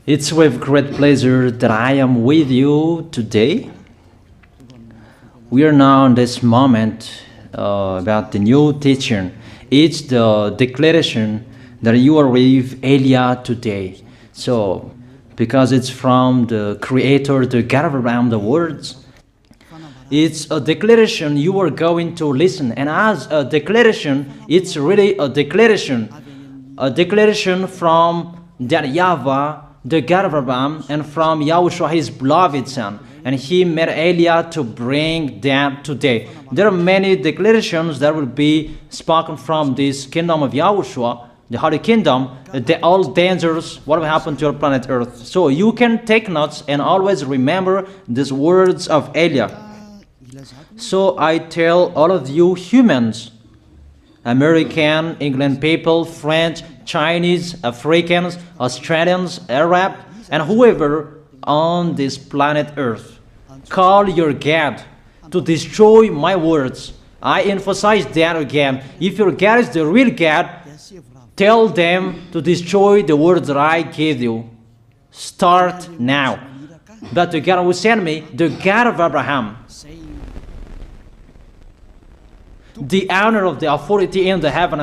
It's with great pleasure that I am with you today. We are now in this moment about the new teaching. It's the declaration that you are with Elia today. So, because it's from the Creator, the God of Abraham, the words, it's a declaration you are going to listen. And as a declaration, it's really a declaration from that YAHVAH, the God of Abraham, and from YAHOSHUAH, his beloved son. And he made Elia to bring them today. There are many declarations that will be spoken from this kingdom of YAHOSHUAH, the Holy Kingdom, all dangers, what will happen to your planet Earth. So you can take notes and always remember these words of Elia. So I tell all of you humans, American, England people, French, Chinese, Africans, Australians, Arab, and whoever on this planet Earth, call your God to destroy my words. I emphasize that again. If your God is the real God, tell them to destroy the words that I gave you. Start now. But the God who sent me, the God of Abraham, the honor of the authority in the heaven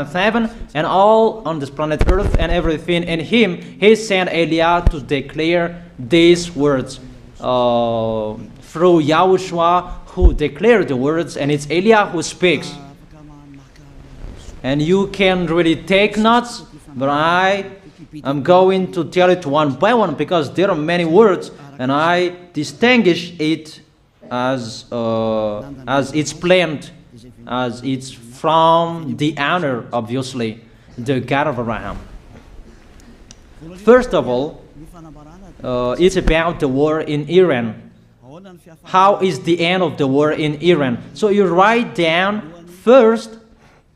and all on this planet Earth and everything in him, he sent Elia to declare these words through YAHOSHUAH, who declared the words, and it's Elia who speaks. And you can really take notes, but I am going to tell it one by one because there are many words, and I distinguish it as it's planned, as it's from the honor, obviously, the God of Abraham. First of all, it's about the war in Iran. How is the end of the war in Iran? So you write down first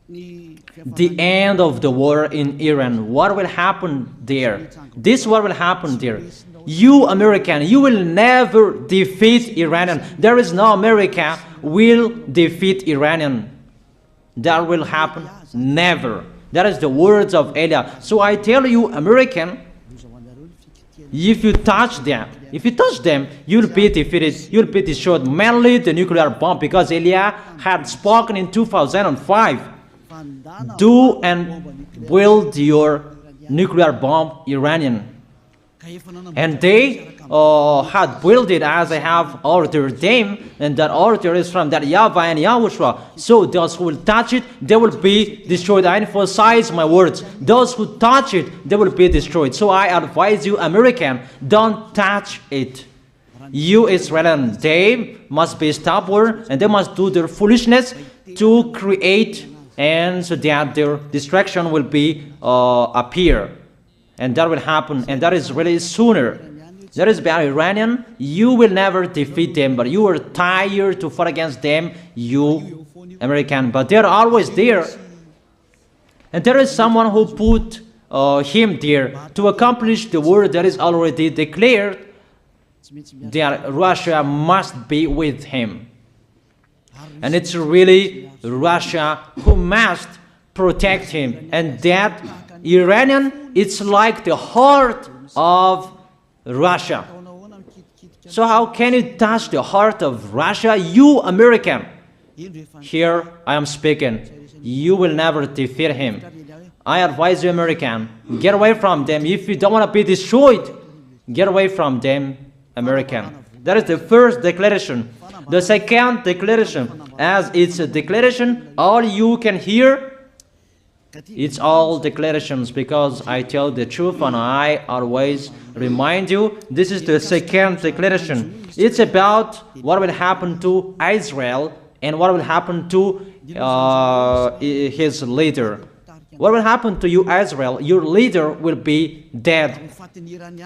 the end of the war in Iran. What will happen there? This what will happen there. You American, you will never defeat Iranian. There is no America will defeat Iranian. That will happen never. That is the words of Elia. So I tell you, American, if you touch them, you'll be defeated, you'll be destroyed. Mainly the nuclear bomb, because Elia had spoken in 2005. Do and build your nuclear bomb, Iranian. And they had built it as I have ordered them, and that order is from that YAHVAH and YAHOSHUAH. So those who will touch it, they will be destroyed. I emphasize my words. Those who touch it, they will be destroyed. So I advise you, American, don't touch it. You Israelis, they must be stubborn, and they must do their foolishness to create, and so that their destruction will be appear. And that will happen, and that is really sooner. That is about Iranian. You will never defeat them, but you are tired to fight against them, you American. But they're always there. And there is someone who put him there to accomplish the word that is already declared, that Russia must be with him. And it's really Russia who must protect him. And that Iranian, it's like the heart of Russia. So how can you touch the heart of Russia? You American. Here I am speaking. You will never defeat him. I advise you, American, get away from them. If you don't want to be destroyed, get away from them, American. That is the first declaration. The second declaration, as it's a declaration, all you can hear, it's all declarations, because I tell the truth and I always remind you, this is the second declaration. It's about what will happen to Israel and what will happen to his leader. What will happen to you, Israel? Your leader will be dead,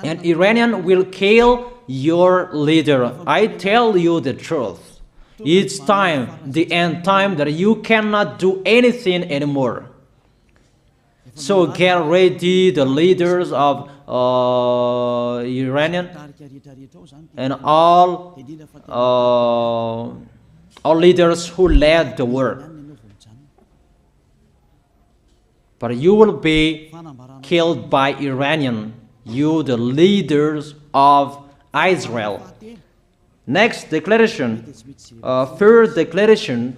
and Iranian will kill your leader. I tell you the truth. It's time, the end time, that you cannot do anything anymore. So get ready, the leaders of Iranian and all leaders who led the war. But you will be killed by Iranian. you the leaders of Israel. Next declaration, third declaration,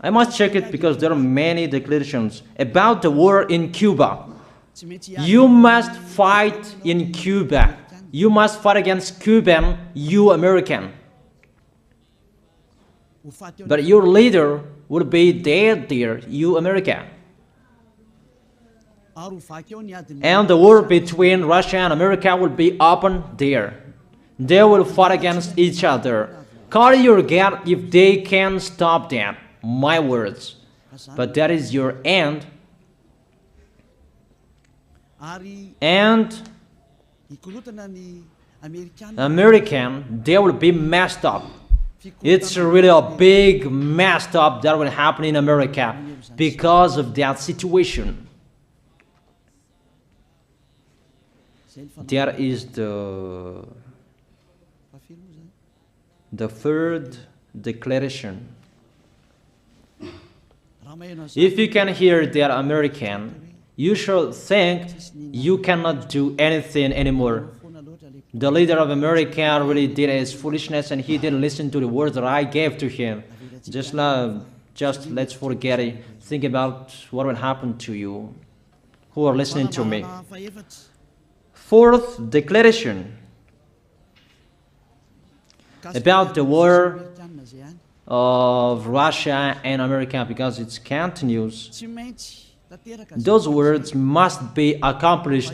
I must check it because there are many declarations about the war in Cuba. You must fight in Cuba. You must fight against Cuban, you American. But your leader will be dead there, you America. And the war between Russia and America will be open there. They will fight against each other. Call your God if they can stop that. My words. But that is your end. And American, they will be messed up. It's really a big messed up that will happen in America because of that situation. That is the third declaration. If you can hear that American, you should think you cannot do anything anymore. The leader of America really did his foolishness and he didn't listen to the words that I gave to him. Just let's forget it. Think about what will happen to you who are listening to me. Fourth declaration about the war of Russia and America, because it continues. Those words must be accomplished.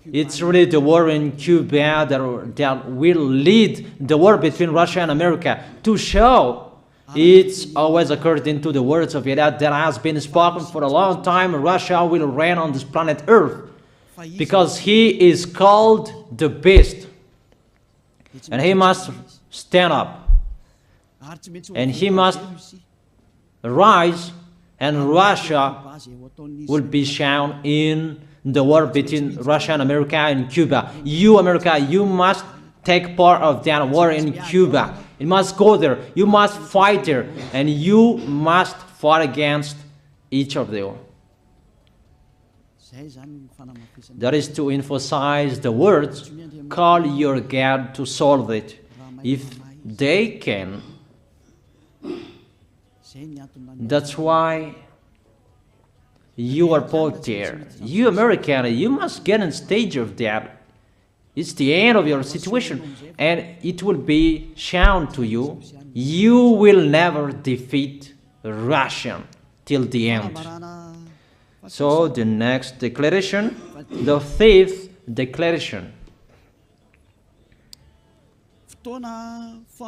It's really the war in Cuba that will lead the war between Russia and America to show it's always according to the words of YAH that has been spoken for a long time. Russia will reign on this planet Earth because he is called the beast and he must stand up and he must rise, and Russia will be shown in the war between Russia and America and Cuba. You, America, you must take part of that war in Cuba. You must go there. You must fight there. And you must fight against each of them. That is to emphasize the words, call your God to solve it. If they can, that's why you are put there. You American, you must get on stage of that. It's the end of your situation and it will be shown to you. You will never defeat Russia till the end. So the next declaration, the fifth declaration.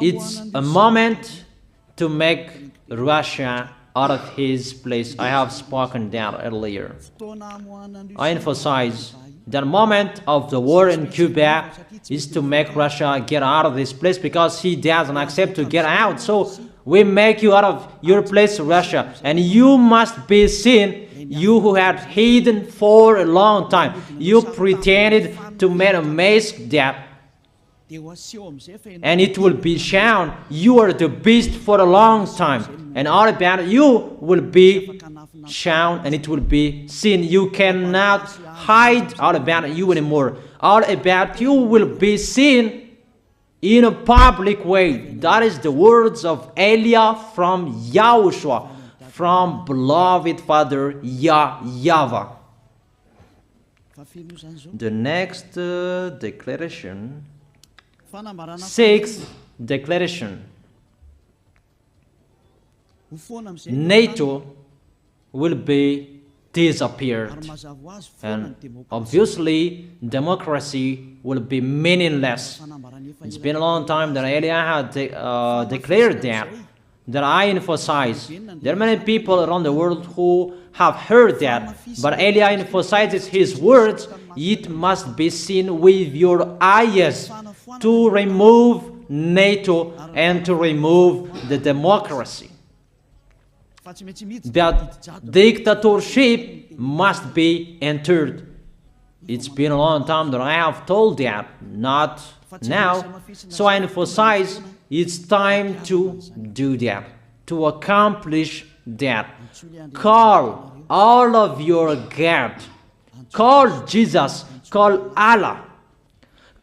It's a moment to make Russia out of his place. I have spoken that earlier. I emphasize the moment of the war in Cuba is to make Russia get out of this place because he doesn't accept to get out. So we make you out of your place, Russia, and you must be seen. You who had hidden for a long time, you pretended to make a mask that, and it will be shown you are the beast for a long time, and all about you will be shown and it will be seen. You cannot hide all about you anymore. All about you will be seen in a public way. That is the words of Elia from YAHOSHUAH, from beloved Father YAHVAH. The next declaration, sixth declaration. NATO will be disappeared, and obviously democracy will be meaningless. It's been a long time that Elia had declared that I emphasize. There are many people around the world who have heard that, but Elia emphasizes his words. It must be seen with your eyes to remove NATO and to remove the democracy. That dictatorship must be entered. It's been a long time that I have told that, not now. So I emphasize it's time to do that, to accomplish that. Call all of your God. Call Jesus, call Allah,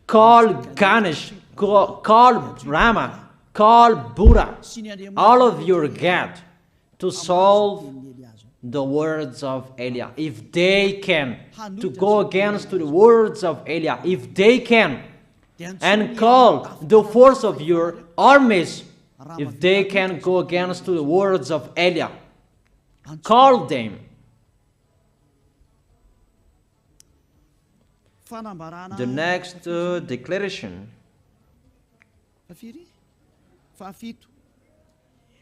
call Ganesh, call Brahma, call Buddha, all of your God, to solve the words of Eliah. If they can, to go against the words of Eliah, if they can, and call the force of your armies, if they can go against the words of Eliah, call them. The next declaration,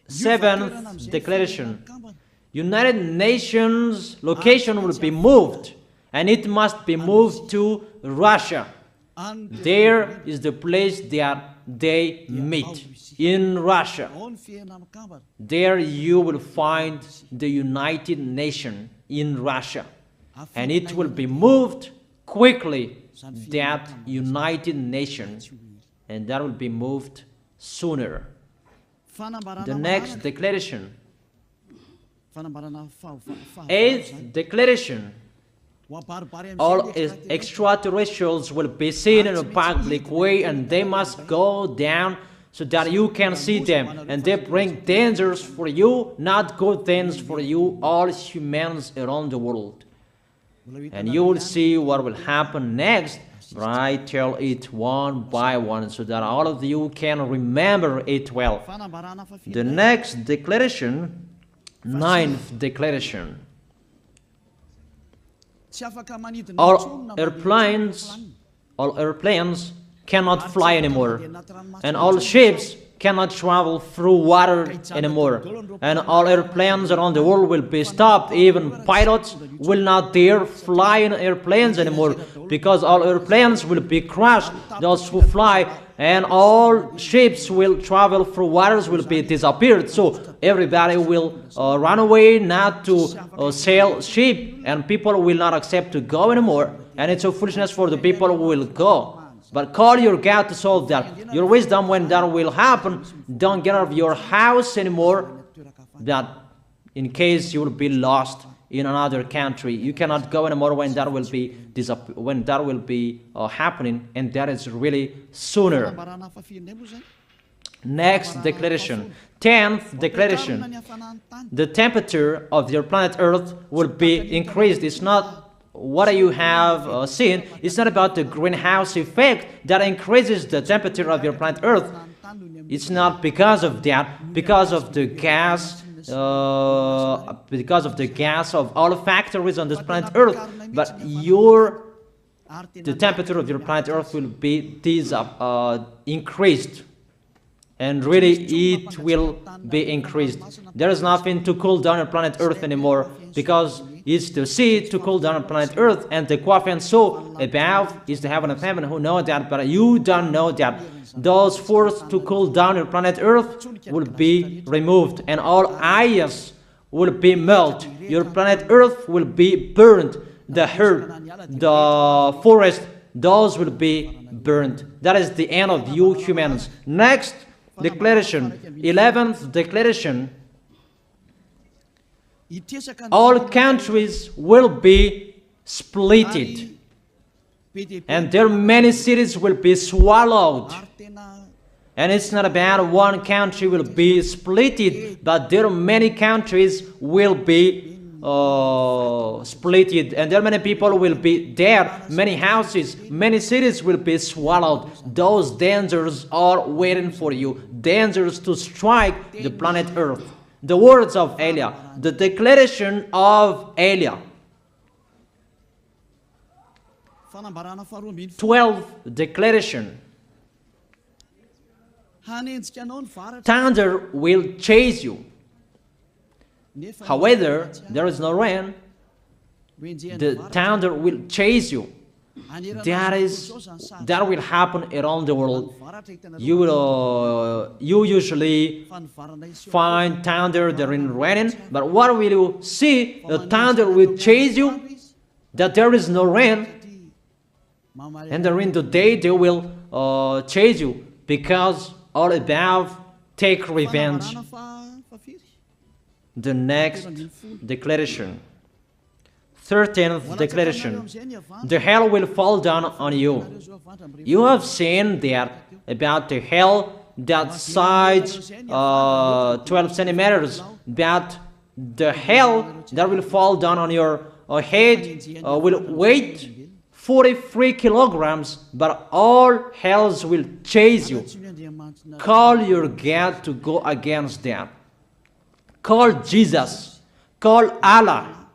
7th declaration, United Nations location will be moved, and it must be moved to Russia. There is the place that they meet, in Russia. There you will find the United Nations in Russia, and it will be moved quickly, that United Nations, and that will be moved sooner. The next declaration, 8th declaration, all extraterrestrials will be seen in a public way, and they must go down so that you can see them, and they bring dangers for you, not good things for you, all humans around the world. And you will see what will happen next, but I tell it one by one so that all of you can remember it well. The next declaration, 9th declaration, all airplanes cannot fly anymore, and all ships cannot travel through water anymore, and all airplanes around the world will be stopped. Even pilots will not dare fly in airplanes anymore, because all airplanes will be crashed, those who fly, and all ships will travel through waters will be disappeared. So everybody will run away not to sail ship, and people will not accept to go anymore, and it's a foolishness for the people who will go. But call your God to solve that. Your wisdom when that will happen. Don't get out of your house anymore, that in case you will be lost in another country. You cannot go anymore when that will be happening, and that is really sooner. Next declaration, 10th declaration, the temperature of your planet Earth will be increased. It's not what you have seen. It's not about the greenhouse effect that increases the temperature of your planet Earth. It's not because of that, because of the gas, of all factories on this planet Earth. But the temperature of your planet Earth will be increased, and really it will be increased. There is nothing to cool down your planet Earth anymore, because it's the sea to cool down planet Earth, and the Qaf and so above is the heaven of heaven. Who know that, but you don't know that. Those forces to cool down your planet Earth will be removed, and all ice will be melted. Your planet Earth will be burned. The earth, the forest, those will be burned. That is the end of you humans. Next declaration, 11th declaration, all countries will be splitted, and their many cities will be swallowed. And it's not about one country will be splitted, but there are many countries will be splitted, and there are many people will be dead, many houses, many cities will be swallowed. Those dangers are waiting for you, dangers to strike the planet Earth. The words of Eliah, the declaration of Eliah. 12th declaration. Thunder will chase you. However, there is no rain. The thunder will chase you. That will happen around the world. You usually find thunder during raining, but what will you see? The thunder will chase you, that there is no rain, and during the day they will chase you, because all above take revenge. The next declaration, 13th declaration. The hell will fall down on you. You have seen that about the hell that size 12 centimeters, that the hell that will fall down on your head will weight 43 kilograms, but all hells will chase you. Call your God to go against that. Call Jesus. Call Allah.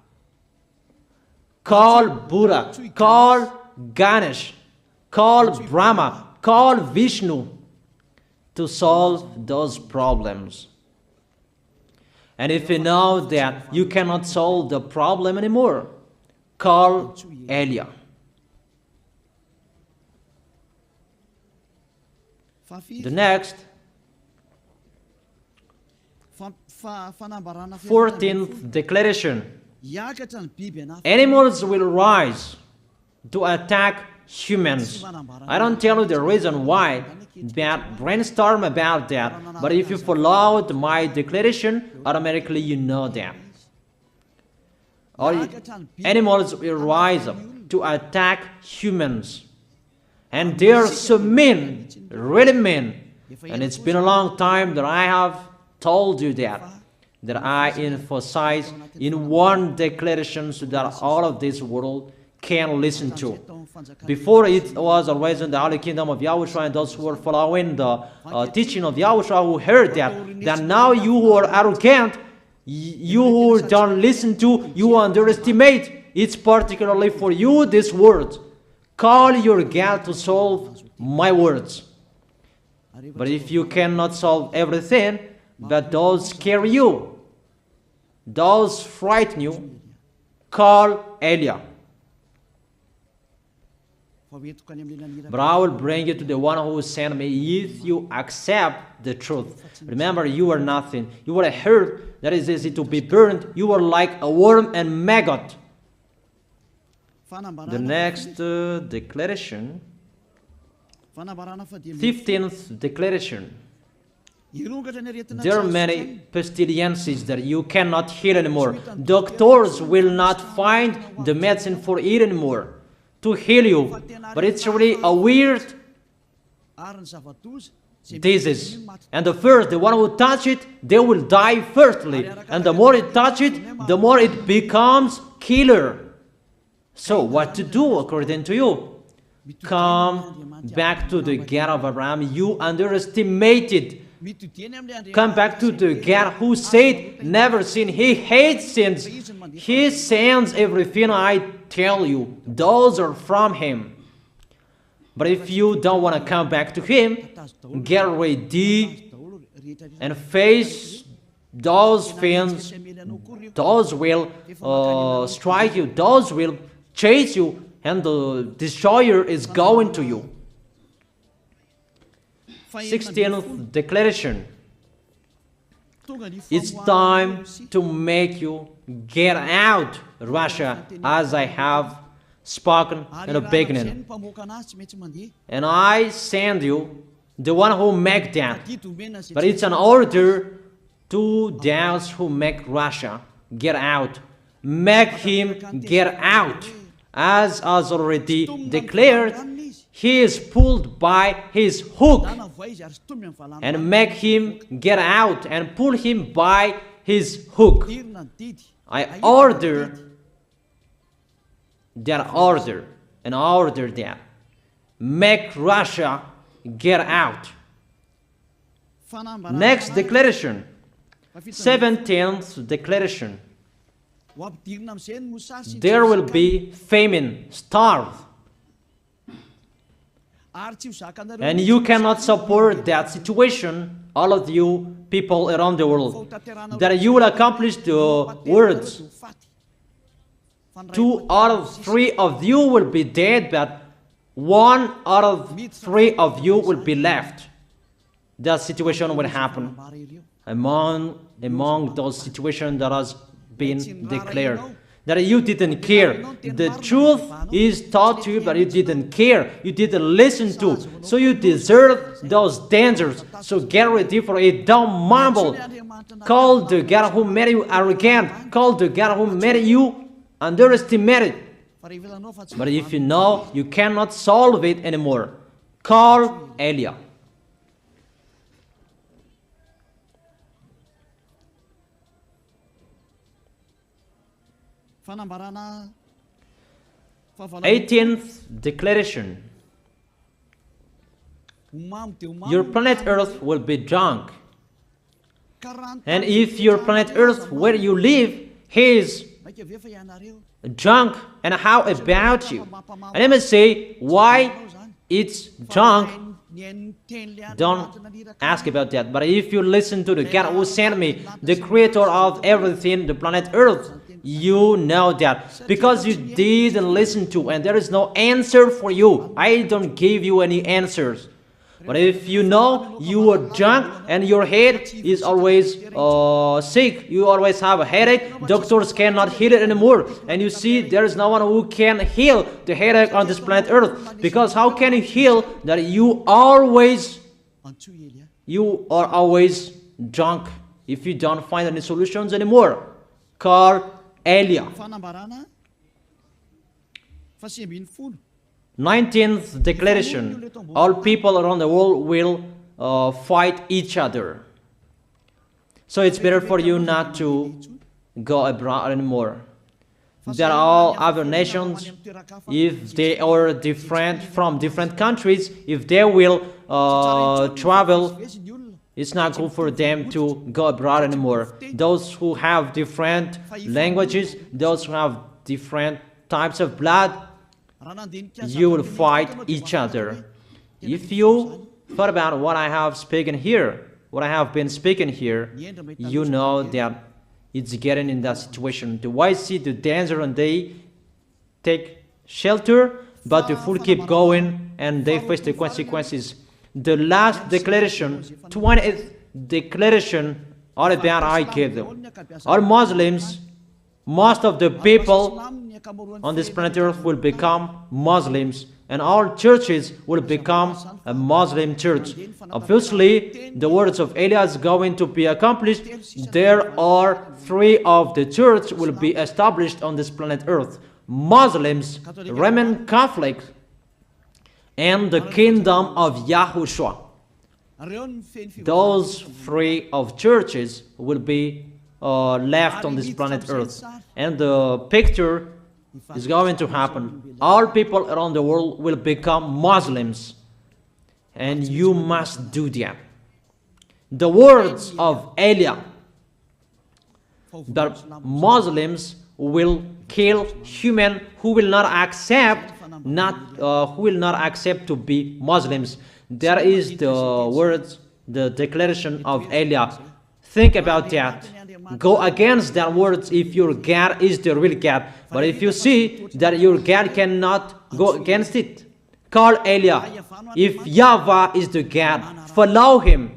Call Buddha. Call Ganesh. Call Brahma. Call Vishnu to solve those problems. And if you know that you cannot solve the problem anymore, call YAH. The next, 14th declaration. Animals will rise to attack humans. I don't tell you the reason why, but brainstorm about that. But if you followed my declaration, automatically you know that. All animals will rise up to attack humans. And they are so mean, really mean. And it's been a long time that I have told you that I emphasize in one declaration so that all of this world can listen to. Before it was always in the Holy Kingdom of YAHOSHUAH, and those who were following the teaching of YAHOSHUAH who heard that now you who are arrogant, you who don't listen to, you underestimate. It's particularly for you, this word. Call your God to solve my words. But if you cannot solve everything, but those scare you, those frighten you, call YAH. But I will bring you to the one who sent me if you accept the truth. Remember, you are nothing. You are a herb that is easy to be burned. You are like a worm and maggot. The next declaration, 15th declaration. There are many pestilences that you cannot heal anymore. Doctors will not find the medicine for it anymore to heal you. But it's really a weird disease. And the one who touch it, they will die firstly. And the more it touch it, the more it becomes killer. So what to do according to you? Come back to the God of Abraham. You underestimated. Come back to the God who said, never sin. He hates sins. He sends everything I tell you. Those are from Him. But if you don't want to come back to Him, get ready and face those things. Those will strike you. Those will chase you, and the destroyer is going to you. 16th declaration. It's time to make you get out, Russia, as I have spoken in the beginning. And I send you the one who make that. But it's an order to those who make Russia get out. Make him get out. As already declared, he is pulled by his hook, and make him get out and pull him by his hook. I order that. Make Russia get out. Next declaration, 17th declaration. There will be famine, starve. And you cannot support that situation, all of you people around the world, that you will accomplish the words. 2 out of 3 of you will be dead, but 1 out of 3 of you will be left. That situation will happen among those situations that has been declared. That you didn't care. The truth is taught to you, but you didn't care. You didn't listen to. So you deserve those dangers. So get ready for it. Don't mumble. Call the God who made you arrogant. Call the God who made you underestimate it. But if you know you cannot solve it anymore, call YAH. Eighteenth declaration. Your planet Earth will be drunk. And if your planet Earth where you live is drunk, and how about you? And let me say why it's drunk. Don't ask about that. But if you listen to the God who sent me, the creator of everything, the planet Earth, you know that. Because you didn't listen to, and there is no answer for you. I don't give you any answers. But if you know you are drunk and your head is always sick, you always have a headache, doctors cannot heal it anymore. And you see there is no one who can heal the headache on this planet Earth. Because how can you heal that you are always drunk if you don't find any solutions anymore? Call YAH. 19th declaration. All people around the world will fight each other. So it's better for you not to go abroad anymore. There are all other nations, if they are different from different countries, if they will travel, it's not good for them to go abroad anymore. Those who have different languages, those who have different types of blood, you will fight each other. If you thought about what I have spoken here, what I have been speaking here, you know that it's getting in that situation. The wise see the danger and they take shelter, but the fool keep going and they face the consequences. The last declaration, 20th declaration, all about Al-Qaeda. All Muslims, most of the people on this planet Earth will become Muslims, and all churches will become a Muslim church. Obviously, the words of YAH is going to be accomplished. There are 3 of the church will be established on this planet Earth: Muslims, Roman Catholics, and the kingdom of YAHOSHUAH. Those 3 of churches will be left on this planet Earth, and the picture is going to happen. All people around the world will become Muslims, and you must do that. The words of YAH, that Muslims will kill human who will not accept to be Muslims. That is the words, the declaration of YAH. Think about that. Go against that words if your God is the real God. But if you see that your God cannot go against it, call YAH. If YAHVAH is the God, follow him.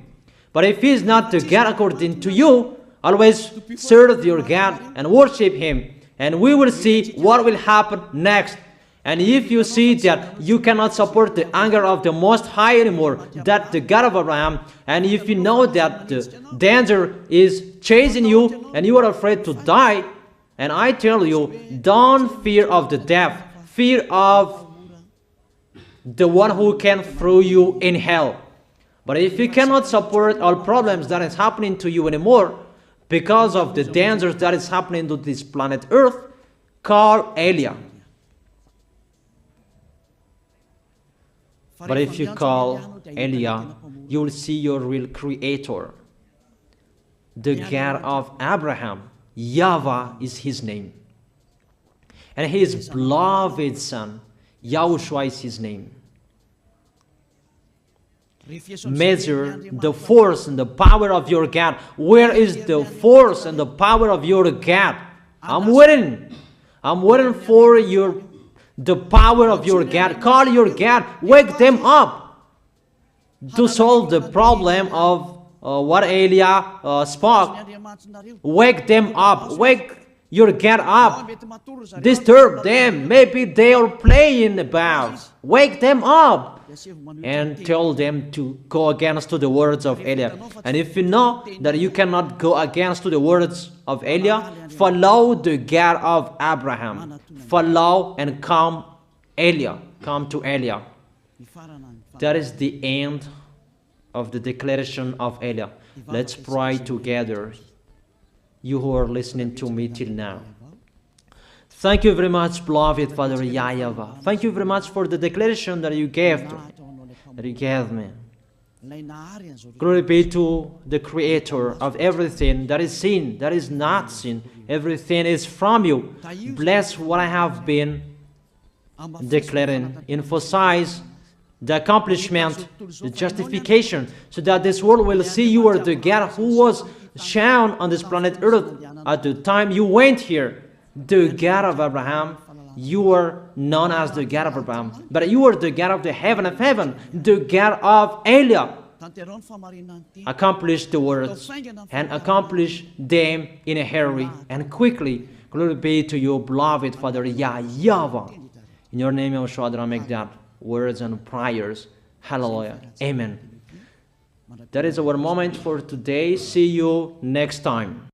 But if he is not the God according to you, always serve your God and worship him. And we will see what will happen next. And if you see that you cannot support the anger of the Most High anymore, that the God of Abraham, and if you know that the danger is chasing you and you are afraid to die, and I tell you, don't fear of the death, fear of the one who can throw you in hell. But if you cannot support all problems that is happening to you anymore, because of the dangers that is happening to this planet Earth, call YAH. But if you call YAH, you will see your real creator, the God of Abraham. YAHVAH is his name. And his beloved son, YAHOSHUAH is his name. Measure the force and the power of your God. Where is the force and the power of your God? I'm waiting. I'm waiting for the power of your God. Call your God. Wake them up to solve the problem of what YAH spoke. Wake them up. Wake your God up. Disturb them. Maybe they are playing about. Wake them up. and tell them to go against to the words of Eliah. And if you know that you cannot go against to the words of Eliah, follow the God of Abraham. Follow and come to Eliah. That is the end of the declaration of Eliah. Let's pray together, you who are listening to me till now. Thank you very much, beloved Father YAHVAH. Thank you very much for the declaration that you gave me. Glory be to the Creator of everything that is seen, that is not seen. Everything is from you. Bless what I have been declaring. Emphasize the accomplishment, the justification, so that this world will see you are the God who was shown on this planet Earth at the time you went here. The God of Abraham, you are known as the God of Abraham, but you are the God of the heaven of heaven, the God of Eliah. Accomplish the words and accomplish them in a hurry and quickly. Glory be to you, beloved Father YAHVAH. In your name, YAHOSHUAH, that I make that words and prayers. Hallelujah. Amen. That is our moment for today. See you next time.